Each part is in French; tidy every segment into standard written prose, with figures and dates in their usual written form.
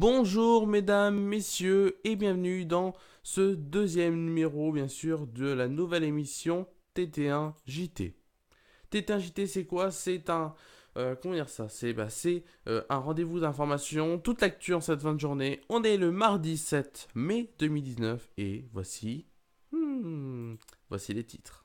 Bonjour mesdames, messieurs et bienvenue dans ce deuxième numéro bien sûr de la nouvelle émission TT1 JT. TT1 JT c'est quoi? C'est un... comment dire ça? C'est un rendez-vous d'information, toute l'actu en cette fin de journée. On est le mardi 7 mai 2019 et voici... voici les titres.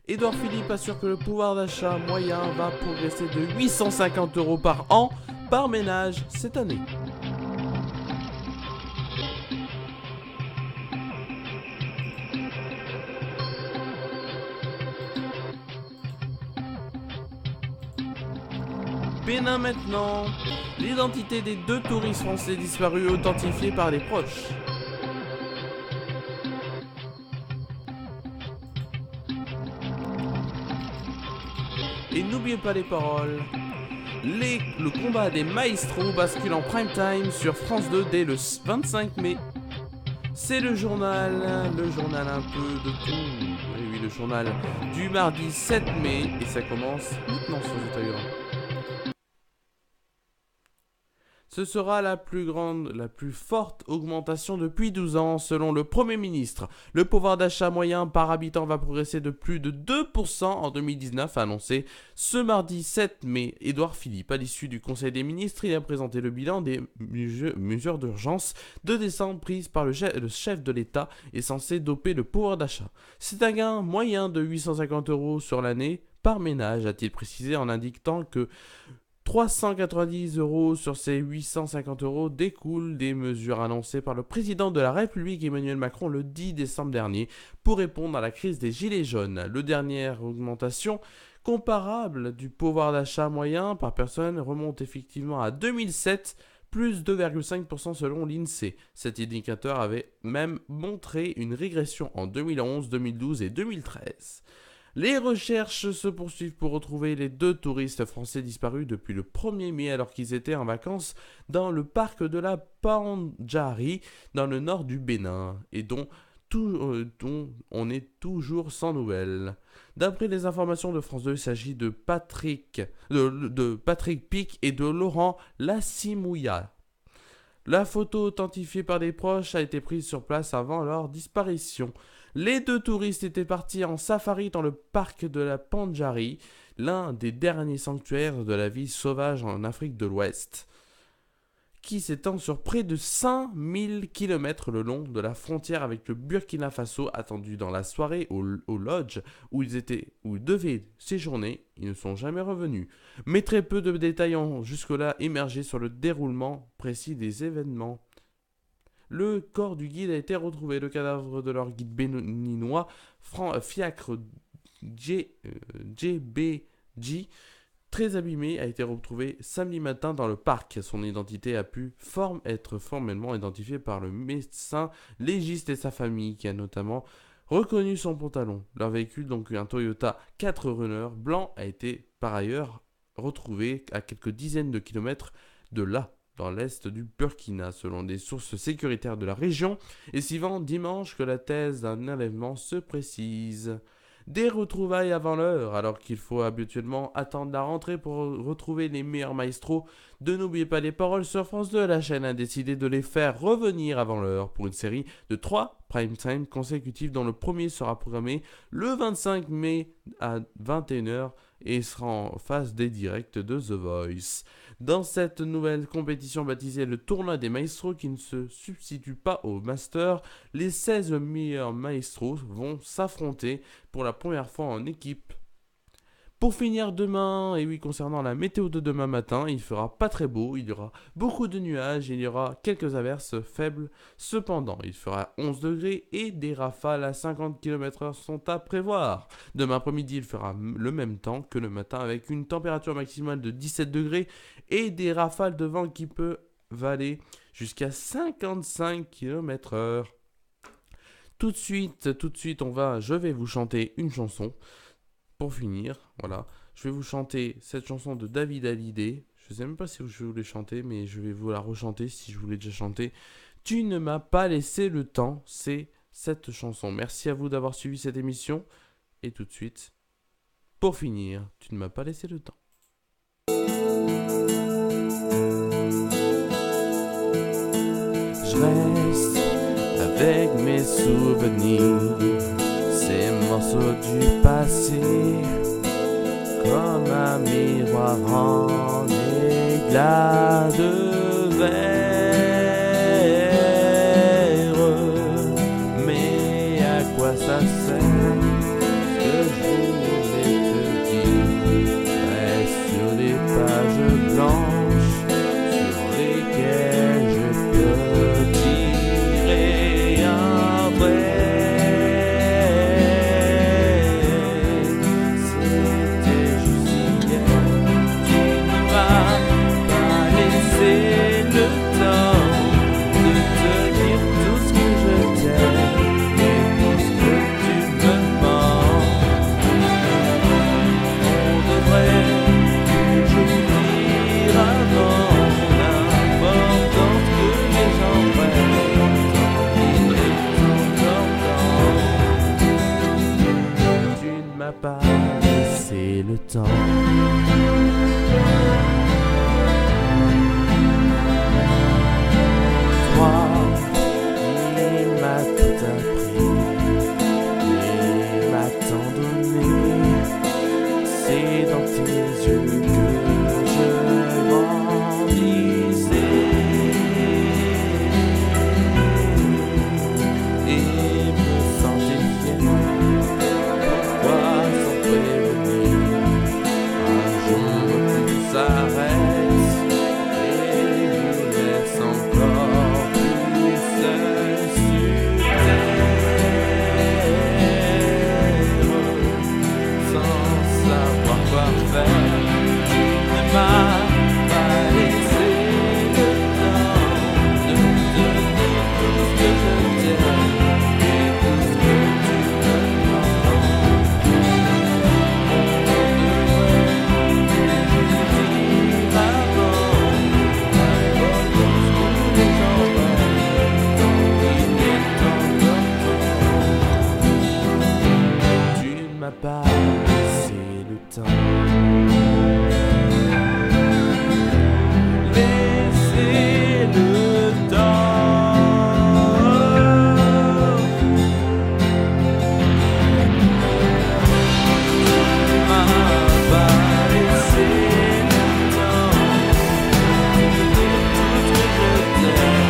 Édouard Philippe assure que le pouvoir d'achat moyen va progresser de 850 euros par an par ménage cette année. Bénin maintenant. L'identité des deux touristes français disparus authentifiée par les proches. Et n'oubliez pas les paroles. Le combat des maestros bascule en prime time sur France 2 dès le 25 mai. C'est le journal un peu de tout. Oui, le journal du mardi 7 mai et ça commence maintenant sur Zotaïra. Ce sera la plus forte augmentation depuis 12 ans selon le Premier ministre. Le pouvoir d'achat moyen par habitant va progresser de plus de 2% en 2019, a annoncé ce mardi 7 mai Édouard Philippe. À l'issue du Conseil des ministres, il a présenté le bilan des mesures d'urgence de décembre prises par le chef de l'État et censé doper le pouvoir d'achat. C'est un gain moyen de 850 euros sur l'année par ménage, a-t-il précisé en indiquant que 390 euros sur ces 850 euros découlent des mesures annoncées par le président de la République Emmanuel Macron le 10 décembre dernier pour répondre à la crise des gilets jaunes. La dernière augmentation comparable du pouvoir d'achat moyen par personne remonte effectivement à 2007, plus 2,5% selon l'INSEE. Cet indicateur avait même montré une régression en 2011, 2012 et 2013. Les recherches se poursuivent pour retrouver les deux touristes français disparus depuis le 1er mai alors qu'ils étaient en vacances dans le parc de la Pandjari dans le nord du Bénin et dont on est toujours sans nouvelles. D'après les informations de France 2, il s'agit de Patrick Pic et de Laurent Lassimouya. La photo authentifiée par des proches a été prise sur place avant leur disparition. Les deux touristes étaient partis en safari dans le parc de la Pandjari, l'un des derniers sanctuaires de la vie sauvage en Afrique de l'Ouest, qui s'étend sur près de 5000 km le long de la frontière avec le Burkina Faso. Attendus dans la soirée au lodge où ils devaient séjourner, ils ne sont jamais revenus. Mais très peu de détails ont jusque-là émergé sur le déroulement précis des événements. Le corps du guide a été retrouvé. Le cadavre de leur guide béninois, Fiacre JBJ, très abîmé, a été retrouvé samedi matin dans le parc. Son identité a pu être formellement identifiée par le médecin légiste et sa famille, qui a notamment reconnu son pantalon. Leur véhicule, donc un Toyota 4Runner blanc, a été par ailleurs retrouvé à quelques dizaines de kilomètres de là, dans l'est du Burkina, selon des sources sécuritaires de la région, et suivant dimanche que la thèse d'un enlèvement se précise. Des retrouvailles avant l'heure, alors qu'il faut habituellement attendre la rentrée pour retrouver les meilleurs maestros. De n'oubliez pas les paroles sur France 2, la chaîne a décidé de les faire revenir avant l'heure pour une série de 3 prime time consécutifs dont le premier sera programmé le 25 mai à 21h et sera en phase des directs de The Voice. Dans cette nouvelle compétition baptisée le tournoi des maestros qui ne se substitue pas au master, les 16 meilleurs maestros vont s'affronter pour la première fois en équipe. Pour finir demain, et oui concernant la météo de demain matin, il fera pas très beau, il y aura beaucoup de nuages, il y aura quelques averses faibles. Cependant, il fera 11 degrés et des rafales à 50 km/h sont à prévoir. Demain après-midi, il fera le même temps que le matin avec une température maximale de 17 degrés et des rafales de vent qui peuvent aller jusqu'à 55 km/h. Tout de suite, je vais vous chanter une chanson. Pour finir, voilà, je vais vous chanter cette chanson de David Hallyday. Je sais même pas si je voulais chanter, mais je vais vous la rechanter si je vous l'ai déjà chantée. Tu ne m'as pas laissé le temps, c'est cette chanson. Merci à vous d'avoir suivi cette émission. Et tout de suite, pour finir, tu ne m'as pas laissé le temps. avec mes souvenirs, ces morceaux du passé, comme un miroir en éclat de verre. Mais à quoi ça sert ce que je voulais te dire? Reste sur des pages blanches sur lesquelles je peux tirer un trait. C'était juste hier, tu ne m'as pas laissé le temps de te dire tout ce que je t'aime et tout ce que tu me mens. On devrait toujours dire avant l'importance que les gens prennent. Il est encore temps. Tu ne m'as pas laissé le temps. Toi qui m'as tout appris et m'a tant donné, c'est dans tes yeux que je grandissais et me sentais fier. Pourquoi sans prévenir, un jour tout s'arrête et nous laisse encore plus seuls sur terre, sans savoir quoi faire. Tu ne m'as pas laissé le temps de te dire tout ce que je t'aime et tout ce que tu me mens. Tu ne m'as pas laissé le temps. Laissez le temps. Tu m'as pas laissé le temps de dire tout ce que je t'aime, tout ce que tu me mens.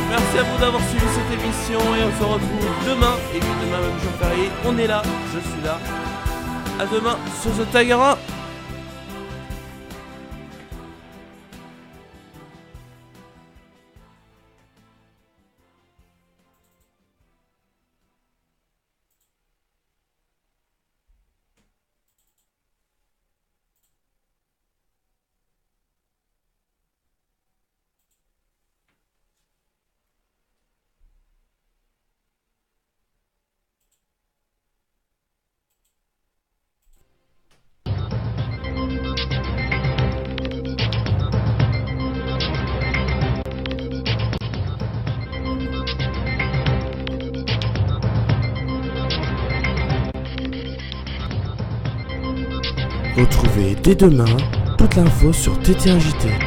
Merci à vous d'avoir suivi cette émission et on se retrouve demain. Et puis demain même jour férié, on est là, je suis là. À demain sur The Tagara. Retrouvez dès demain toute l'info sur TTRJT.